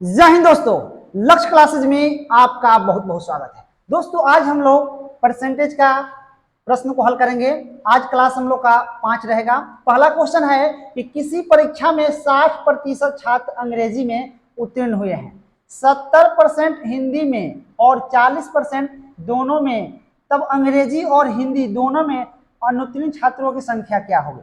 जय हिंद दोस्तों, लक्ष्य क्लासेज में आपका बहुत बहुत स्वागत है। दोस्तों आज हम लोग परसेंटेज का प्रश्न को हल करेंगे। आज क्लास हम लोग का 5 रहेगा। पहला क्वेश्चन है कि किसी परीक्षा में 60% छात्र अंग्रेजी में उत्तीर्ण हुए हैं, 70% हिंदी में और 40% दोनों में, तब अंग्रेजी और हिंदी दोनों में अनुत्तीर्ण छात्रों की संख्या क्या होगी।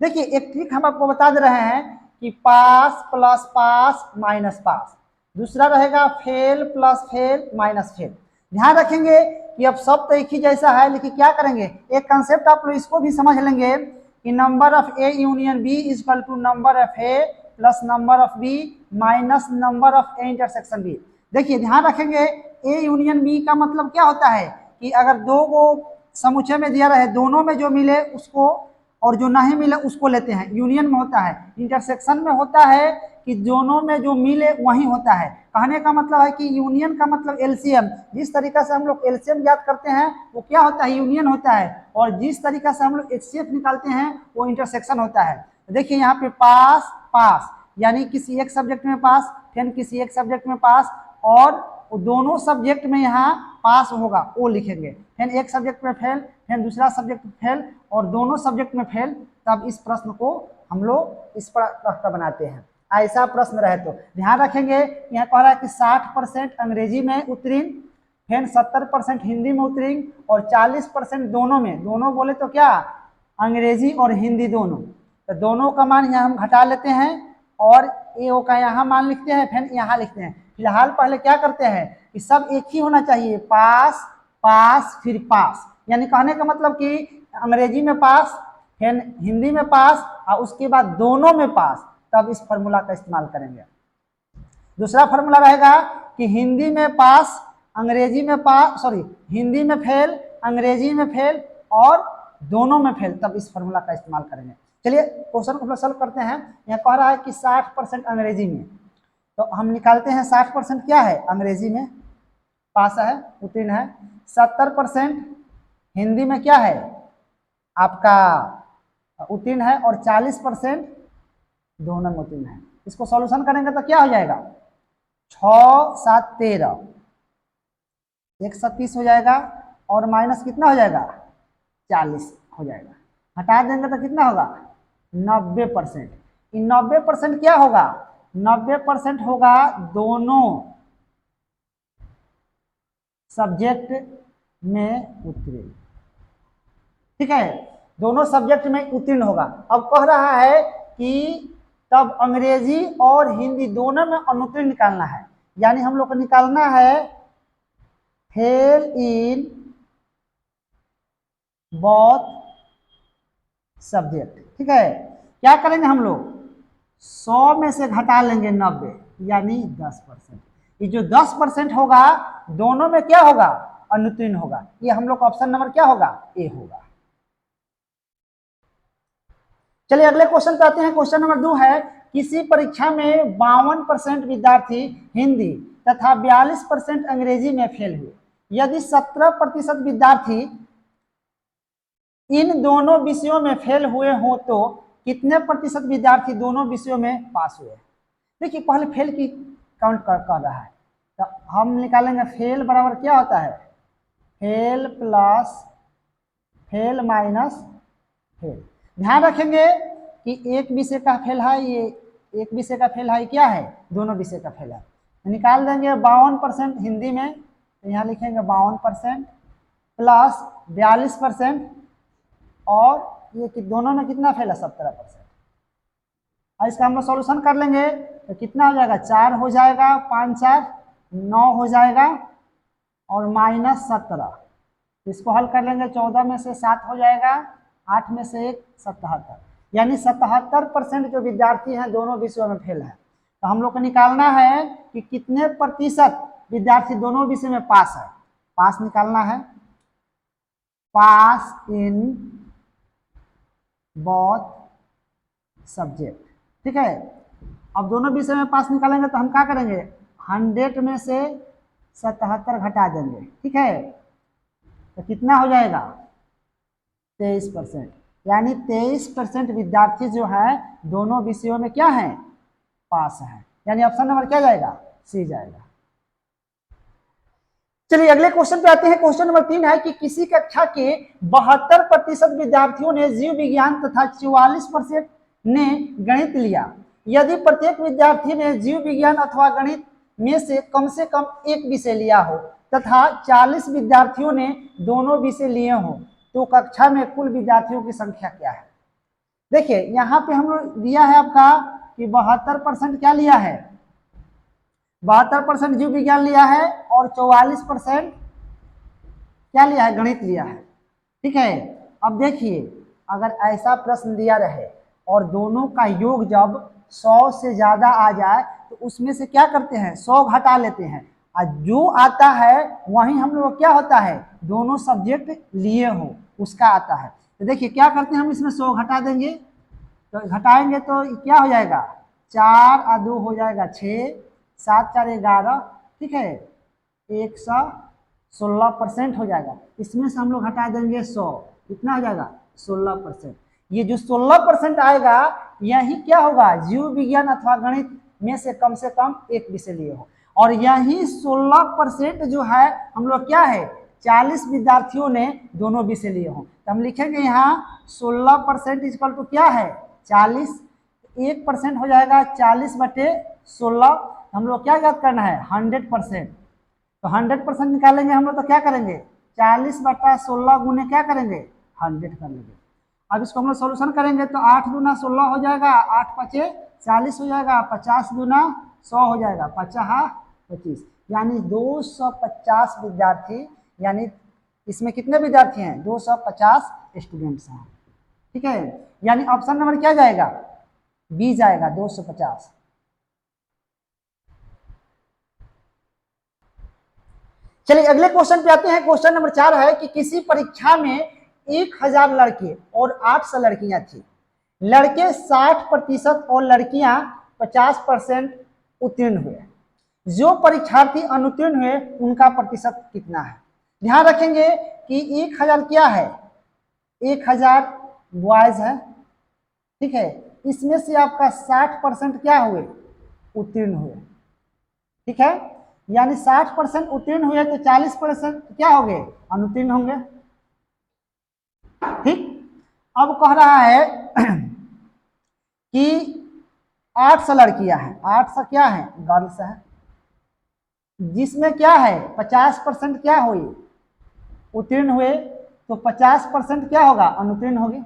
देखिए एक ट्रिक हम आपको बता दे रहे हैं कि पास प्लस पास माइनस पास, दूसरा रहेगा fail plus fail minus fail. ध्यान रखेंगे कि अब सब तो एक ही जैसा है, लेकिन क्या करेंगे, एक कंसेप्ट आप लोग इसको भी समझ लेंगे कि number of A union B is equal to number of A plus number of B minus number of A intersection B. देखिए ध्यान रखेंगे, ए यूनियन बी का मतलब क्या होता है कि अगर दो को समुच्चय में दिया रहे, दोनों में जो मिले उसको और जो नहीं मिले उसको लेते हैं, यूनियन में होता है। इंटरसेक्शन में होता है कि दोनों में जो मिले वही होता है। कहने का मतलब है कि यूनियन का मतलब एलसीएम, जिस तरीका से हम लोग एलसीएम याद करते हैं वो क्या होता है, यूनियन होता है, और जिस तरीका से हम लोग एचसीएफ निकालते हैं वो इंटरसेक्शन होता है। देखिए यहाँ पे पास पास यानी किसी एक सब्जेक्ट में पास, फिर किसी एक सब्जेक्ट में पास, और दोनों सब्जेक्ट में यहाँ पास होगा वो लिखेंगे, फिर एक सब्जेक्ट में फेल, फिर दूसरा सब्जेक्ट में फेल, और दोनों सब्जेक्ट में फेल। तब इस प्रश्न को हम लोग इस प्रकार बनाते हैं। ऐसा प्रश्न रहे तो ध्यान रखेंगे, यहाँ कह रहा है कि 60% अंग्रेजी में उत्तीर्ण, फिर 70% हिंदी में उत्तीर्ण और 40% दोनों में। दोनों बोले तो क्या, अंग्रेजी और हिंदी दोनों। तो दोनों का मान यहाँ हम घटा लेते हैं और ए ओ का यहाँ मान लिखते हैं, फिर यहाँ लिखते हैं। फिलहाल पहले क्या करते हैं कि सब एक ही होना चाहिए, पास पास फिर पास, यानी कहने का मतलब कि अंग्रेजी में पास, फिर हिंदी में पास और उसके बाद दोनों में पास। तब इस फॉर्मूला का इस्तेमाल करेंगे। दूसरा फॉर्मूला रहेगा कि हिंदी में पास अंग्रेजी में पास, सॉरी हिंदी में फेल अंग्रेजी में फेल और दोनों में फेल। तब इस फॉर्मूला का इस्तेमाल करेंगे। चलिए क्वेश्चन को सॉल्व करते हैं। यहाँ कह रहा है कि 60% अंग्रेजी में, तो हम निकालते हैं 60% क्या है, अंग्रेजी में पास है, उत्तीर्ण है। 70% हिंदी में क्या है आपका उत्तीर्ण है, और 40% दोनों में उत्तीर्ण है। इसको सॉल्यूशन करेंगे तो क्या हो जाएगा, 6 7 13, 130 हो जाएगा, और माइनस कितना हो जाएगा, 40 हो जाएगा। हटा देंगे तो कितना होगा, 90%। 90% क्या होगा, 90% होगा दोनों सब्जेक्ट में उत्तीर्ण। ठीक है, दोनों सब्जेक्ट में उत्तीर्ण होगा। अब कह रहा है कि तब अंग्रेजी और हिंदी दोनों में अनुत्तीर्ण निकालना है, यानी हम लोग को निकालना है फेल इन बोथ सब्जेक्ट। ठीक है, क्या करेंगे हम लोग, 100 में से घटा लेंगे 90, यानी 10%। ये जो 10% होगा दोनों में क्या होगा, अनुत्तीर्ण होगा। ये हम लोग का ऑप्शन नंबर क्या होगा, ए होगा। चलिए अगले क्वेश्चन पे आते हैं। क्वेश्चन नंबर 2 है, किसी परीक्षा में 52% विद्यार्थी हिंदी तथा 42% अंग्रेजी में फेल हुए। यदि 17% विद्यार्थी इन दोनों विषयों में फेल हुए हो तो कितने प्रतिशत विद्यार्थी दोनों विषयों में पास हुए। देखिए पहले फेल की काउंट कर रहा है, तो हम निकालेंगे फेल बराबर क्या होता है, fail plus fail minus fail. ध्यान रखेंगे कि एक विषय का फेल है, ये एक विषय का फेल है, क्या है, दोनों विषय का फेल है। निकाल देंगे 52% हिंदी में, तो यहाँ लिखेंगे 52% प्लस 42%, और ये कि दोनों में कितना फेल है, 17%। और इसका हम लोग सॉल्यूशन कर लेंगे तो कितना हो जाएगा, 4 हो जाएगा, 5 4 9 हो जाएगा, और माइनस 17। इसको हल कर लेंगे, 14 में से 7 हो जाएगा, 8 में से 1 77, यानी 77% जो विद्यार्थी हैं दोनों विषयों में फेल है। तो हम लोग को निकालना है कि कितने प्रतिशत विद्यार्थी दोनों विषय में पास है। पास निकालना है, पास इन बोथ सब्जेक्ट। ठीक है, अब दोनों विषय में पास निकालेंगे तो हम क्या करेंगे, 100 में से 77 घटा देंगे। ठीक है, तो कितना हो जाएगा, 23%, यानी 23% विद्यार्थी जो है दोनों विषयों में क्या है, पास है। यानी ऑप्शन नंबर क्या जाएगा, सी जाएगा। चलिए अगले क्वेश्चन पे आते हैं। क्वेश्चन नंबर 3 है कि किसी कक्षा के 72% विद्यार्थियों ने जीव विज्ञान तथा 44% ने गणित लिया। यदि प्रत्येक विद्यार्थी ने जीव विज्ञान अथवा गणित में से कम एक विषय लिया हो तथा 40 विद्यार्थियों ने दोनों विषय लिए हो तो कक्षा में कुल विद्यार्थियों की संख्या क्या है? देखिए यहाँ पे हम लोग दिया है आपका कि 72% क्या लिया है, 72% जीव विज्ञान लिया है और 44% क्या लिया है, गणित लिया है। ठीक है, अब देखिए अगर ऐसा प्रश्न दिया रहे और दोनों का योग जब 100 से ज्यादा आ जाए तो उसमें से क्या करते हैं, 100 घटा लेते हैं और जो आता है वही हम लोग क्या होता है, दोनों सब्जेक्ट लिए हो उसका आता है। तो देखिए क्या करते हैं, हम इसमें 100 घटा देंगे तो घटाएंगे तो क्या हो जाएगा, 4 और 2 हो जाएगा 6, 7 4 11, ठीक है 116% हो जाएगा। इसमें से हम लोग हटा देंगे 100, कितना हो जाएगा 16%। ये जो 16% आएगा यही क्या होगा, जीव विज्ञान अथवा गणित में से कम एक विषय लिए हो। और यही 16% जो है हम लोग क्या है, 40 विद्यार्थियों ने दोनों विषय लिए हो। तो हम लिखेंगे यहाँ 16% इक्वल टू क्या है 40, 1% हो जाएगा 40/16। हम लोग क्या याद करना है 100%। तो 100% निकालेंगे हम लोग तो क्या करेंगे 40/16 गुने क्या करेंगे 100 कर लेंगे। अब इसको हम लोग सोल्यूशन करेंगे तो 8 दूना 16 हो जाएगा, 8 5 40 हो जाएगा, 50 दूना 100 हो जाएगा, 50 25, यानी 250 विद्यार्थी, यानी इसमें कितने विद्यार्थी हैं 250 स्टूडेंट्स हैं। ठीक है, यानी ऑप्शन नंबर क्या जाएगा, बी जाएगा 250। चलिए अगले क्वेश्चन पे आते हैं। क्वेश्चन नंबर 4 है कि किसी परीक्षा में 1000 लड़के और 800 लड़कियां थी। लड़के 60% और लड़कियां 50% उत्तीर्ण हुए। जो परीक्षार्थी अनुत्तीर्ण हुए उनका प्रतिशत कितना है? ध्यान रखेंगे कि 1000 क्या है, 1000 बॉयज है, ठीक है, इसमें से आपका 60% क्या हुए, उत्तीर्ण हुए। ठीक है, यानी 60% उत्तीर्ण हुए तो 40% क्या हो गए, अनुत्तीर्ण होंगे। ठीक, अब कह रहा है कि 800 लड़कियां हैं, 800 क्या है, गर्ल्स है, जिसमें क्या है 50% क्या हुई, उत्तीर्ण हुए, तो 50% क्या होगा, अनुत्तीर्ण होगी।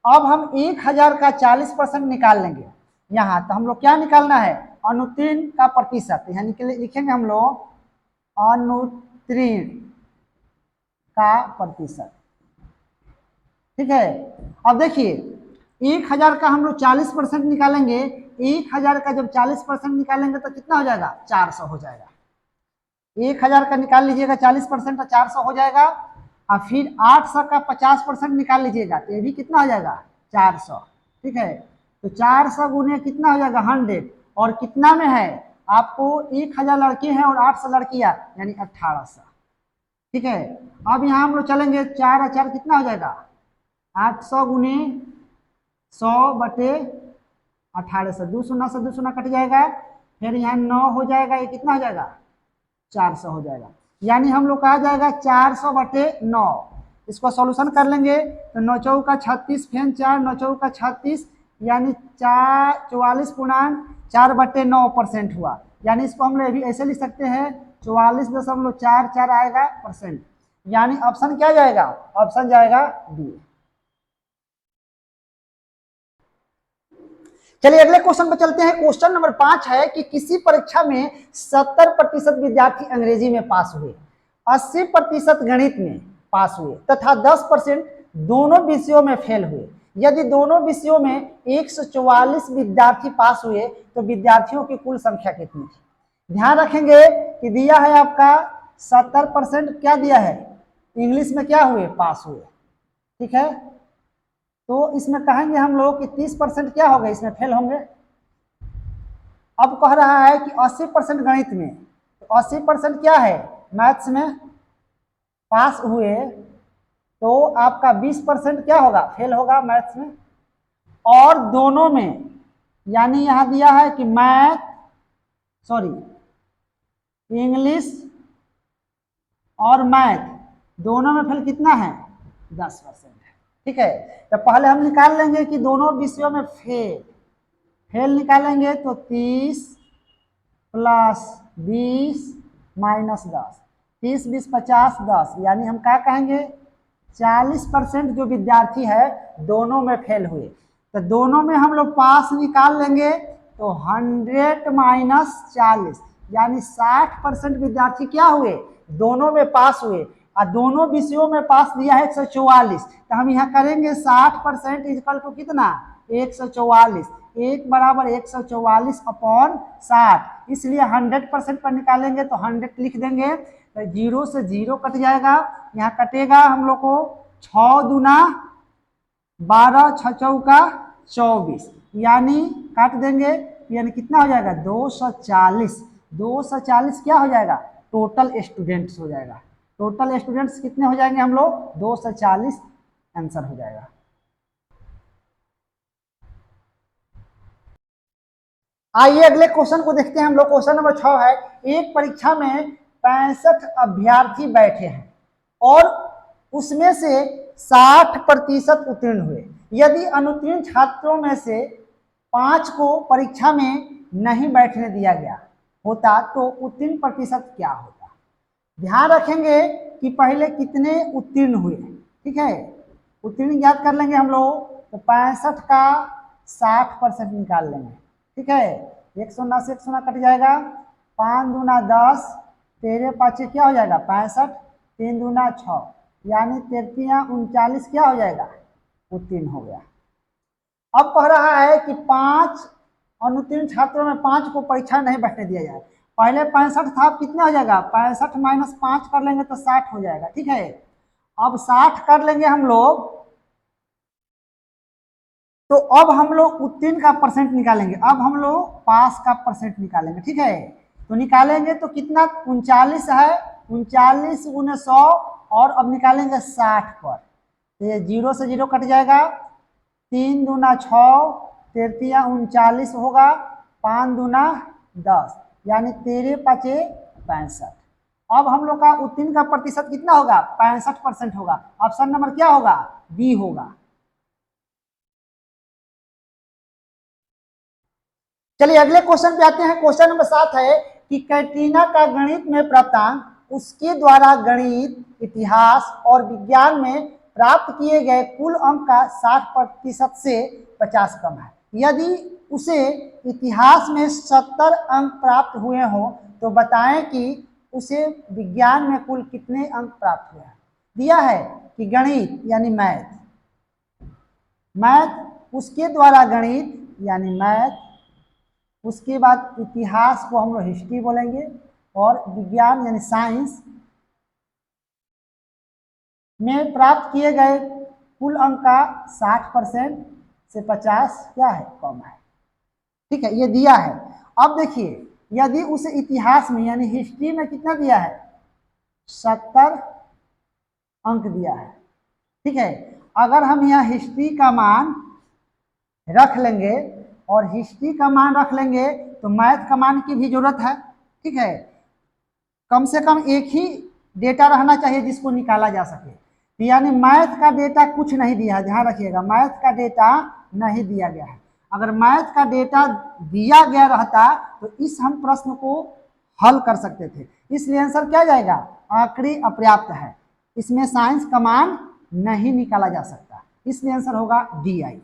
अब हम 1000 का 40% निकाल लेंगे यहाँ, तो हम लोग क्या निकालना है, अनुत्तीर्ण का प्रतिशत, यानी लिखेंगे हम लोग अनुत्तीर्ण का प्रतिशत। ठीक है, अब देखिए 1000 का हम लोग 40% निकालेंगे, 1000 का जब 40% निकालेंगे तो कितना हो जाएगा, 400 हो जाएगा। 1000 का निकाल लीजिएगा 40% तो 400 हो जाएगा, और फिर 800 का 50% निकाल लीजिएगा तो ये भी कितना हो जाएगा, 400। ठीक है, तो 400 गुने कितना हो जाएगा 100, और कितना में है आपको, 1000 लड़के हैं और 800 लड़कियां, यानी 1800। ठीक है, अब यहाँ हम लोग चलेंगे 4 और 4 कितना हो जाएगा, 800 गुने 100/1800, 2 शून्य से 2 शून्य कट जाएगा, फिर यहाँ 9 हो जाएगा, ये कितना हो जाएगा 400 हो जाएगा। यानी हम लोग का आ जाएगा 400/9। इसको सॉल्यूशन कर लेंगे तो 9 चौका 36, फिर 4 9 चौका 36, यानी 44.4/9% हुआ। यानी इसको हम लोग भी ऐसे लिख सकते हैं 44.44 आएगा %। यानी ऑप्शन क्या जाएगा, ऑप्शन जाएगा बी। चलिए अगले क्वेश्चन पर चलते हैं। क्वेश्चन नंबर 5 है कि किसी परीक्षा में 70% विद्यार्थी अंग्रेजी में पास हुए, 80% गणित में पास हुए तथा 10% दोनों विषयों में फेल हुए। यदि दोनों विषयों में 144 विद्यार्थी पास हुए तो विद्यार्थियों की कुल संख्या कितनी थी? ध्यान रखेंगे कि दिया है आपका 70% क्या दिया है, इंग्लिश में क्या हुए, पास हुए। ठीक है, तो इसमें कहेंगे हम लोग कि 30% क्या होगा, इसमें फेल होंगे। अब कह रहा है कि 80% गणित में, तो 80% क्या है, मैथ्स में पास हुए, तो आपका 20% क्या होगा, फेल होगा मैथ्स में। और दोनों में, यानी यहां दिया है कि इंग्लिश और मैथ दोनों में फेल कितना है? 10% है। ठीक है, तो पहले हम निकाल लेंगे कि दोनों विषयों में फेल निकालेंगे तो 30 प्लस 20 माइनस 10, 30 20 50 10, यानी हम क्या कहेंगे 40% जो विद्यार्थी है दोनों में फेल हुए। तो दोनों में हम लोग पास निकाल लेंगे तो 100 माइनस 40, यानी 60% विद्यार्थी क्या हुए? दोनों में पास हुए। और दोनों विषयों में पास दिया है 144, तो हम यहाँ करेंगे 60% इक्वल टू कितना? 144, 1 बराबर 144 अपॉन 60, इसलिए 100% पर निकालेंगे तो 100 लिख देंगे, तो 0 से 0 कट जाएगा, यहाँ कटेगा हम लोग को 6 दूना 12, 6 चौका 24, यानी काट देंगे, यानी कितना हो जाएगा? 240। 240 क्या हो जाएगा? टोटल स्टूडेंट्स हो जाएगा। टोटल स्टूडेंट्स कितने हो जाएंगे हम लोग? 240 आंसर हो जाएगा। आइए अगले क्वेश्चन को देखते हैं हम लोग। क्वेश्चन नंबर 6 है, एक परीक्षा में 65 अभ्यर्थी बैठे हैं और उसमें से 60% उत्तीर्ण हुए। यदि अनुत्तीर्ण छात्रों में से 5 को परीक्षा में नहीं बैठने दिया गया होता तो उत्तीर्ण प्रतिशत क्या होता? ध्यान रखेंगे कि पहले कितने उत्तीर्ण हुए। ठीक है, उत्तीर्ण याद कर लेंगे हम लोग, तो 65 का 60% निकाल लेंगे। ठीक है, 100 से 100 कट जाएगा, 5 दूना 10, 13 पाँचे क्या हो जाएगा? 65, 3 दूना 6, यानी 33 39 क्या हो जाएगा? उत्तीर्ण हो गया। अब कह रहा है कि 5 अनुत्तीर्ण छात्रों में 5 को परीक्षा नहीं बैठने दिया जाए। पहले 65 था, अब कितना हो जाएगा? 65 माइनस 5 कर लेंगे तो 60 हो जाएगा। ठीक है, अब 60 कर लेंगे हम लोग, तो अब हम लोग उत्तीर्ण का परसेंट निकालेंगे, अब हम लोग पास का परसेंट निकालेंगे। ठीक है, तो निकालेंगे तो कितना? 39 है, 39 गुने 100, और अब निकालेंगे 60 पर, तो ये 0 से 0 कट जाएगा, 3 दूना 6, 33 39 होगा, 5 दूना 10, यानी 13 पाँचे 65। अब हम लोग का उत्तीर्ण का प्रतिशत कितना होगा? 65% होगा। ऑप्शन नंबर क्या होगा? बी होगा। चलिए अगले क्वेश्चन पे आते हैं। क्वेश्चन नंबर 7 है कि कैटरीना का गणित में प्राप्तांक उसके द्वारा गणित, इतिहास और विज्ञान में प्राप्त किए गए कुल अंक का 60% से 50 कम है। यदि उसे इतिहास में 70 अंक प्राप्त हुए हों तो बताएं कि उसे विज्ञान में कुल कितने अंक प्राप्त हुए हैं। दिया है कि गणित यानी मैथ, उसके द्वारा गणित यानी मैथ, उसके बाद इतिहास को हम लोग हिस्ट्री बोलेंगे, और विज्ञान यानी साइंस में प्राप्त किए गए कुल अंक का 60% से 50 क्या है? कम है। ठीक है, ये दिया है। अब देखिए, यदि उसे इतिहास में यानी हिस्ट्री में कितना दिया है? 70 अंक दिया है। ठीक है, अगर हम यहाँ हिस्ट्री का मान रख लेंगे और हिस्ट्री का मान रख लेंगे तो मैथ का मान की भी जरूरत है। ठीक है, कम से कम एक ही डेटा रहना चाहिए जिसको निकाला जा सके, यानी मैथ का डेटा कुछ नहीं दिया है। ध्यान रखिएगा, मैथ का डेटा नहीं दिया गया है। अगर मैथ का डेटा दिया गया रहता तो इस हम प्रश्न को हल कर सकते थे, इसलिए आंसर क्या जाएगा? आंकड़े अपर्याप्त है, इसमें साइंस का मान नहीं निकाला जा सकता, इसलिए आंसर होगा डी आई।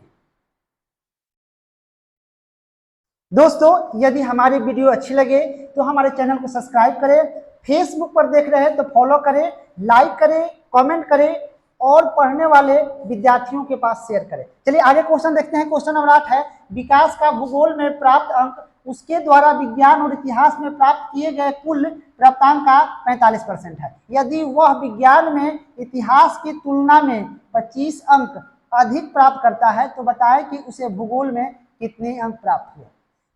दोस्तों यदि हमारी वीडियो अच्छी लगे तो हमारे चैनल को सब्सक्राइब करें, फेसबुक पर देख रहे हैं तो फॉलो करें, लाइक करें, कमेंट करें और पढ़ने वाले विद्यार्थियों के पास शेयर करें। चलिए आगे क्वेश्चन देखते हैं। क्वेश्चन नंबर 8 है, विकास का भूगोल में प्राप्त अंक उसके द्वारा विज्ञान और इतिहास में प्राप्त किए गए कुल प्राप्तांक का 45% है। यदि वह विज्ञान में इतिहास की तुलना में 25 अंक अधिक प्राप्त करता है तो बताएं कि उसे भूगोल में कितने अंक प्राप्त हुए।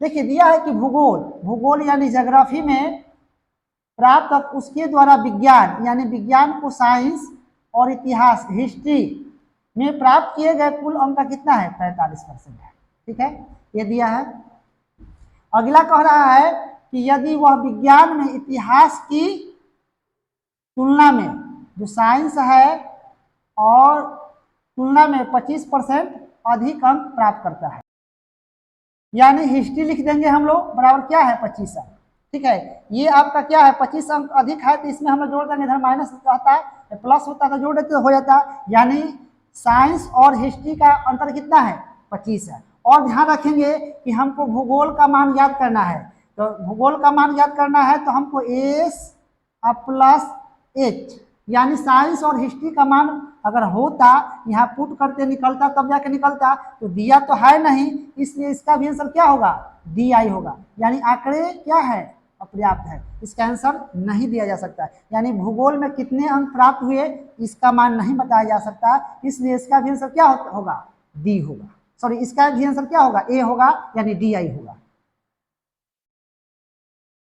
देखिए दिया है कि भूगोल यानी ज्योग्राफी में प्राप्त अंक उसके द्वारा विज्ञान यानी विज्ञान को साइंस और इतिहास हिस्ट्री में प्राप्त किए गए कुल अंक का कितना है? 45% है। ठीक है, ये दिया है। अगला कह रहा है कि यदि वह विज्ञान में इतिहास की तुलना में, जो साइंस है, और तुलना में 25% अधिक अंक प्राप्त करता है, यानी हिस्ट्री लिख देंगे हम लोग बराबर क्या है 25 अंक। ठीक है, ये आपका क्या है 25 अंक अधिक है, तो इसमें हम लोग जोड़ देंगे, इधर माइनस रहता है प्लस होता है, जोड़ देते तो हो जाता है, यानी साइंस और हिस्ट्री का अंतर कितना है 25 है। और ध्यान रखेंगे कि हमको भूगोल का मान याद करना है, तो भूगोल का मान याद करना है तो हमको एस प्लस एच, यानी साइंस और हिस्ट्री का मान अगर होता, यहाँ पुट करते निकलता तब जाके निकलता, तो दिया तो है नहीं, इसलिए इसका भी आंसर क्या होगा डी आई होगा, यानी आंकड़े क्या है अपर्याप्त है, इसका आंसर नहीं दिया जा सकता। यानी भूगोल में कितने अंक प्राप्त हुए इसका मान नहीं बताया जा सकता, इसलिए इसका भी आंसर क्या होगा डी होगा, सॉरी इसका भी आंसर क्या होगा ए होगा, यानी डी आई होगा।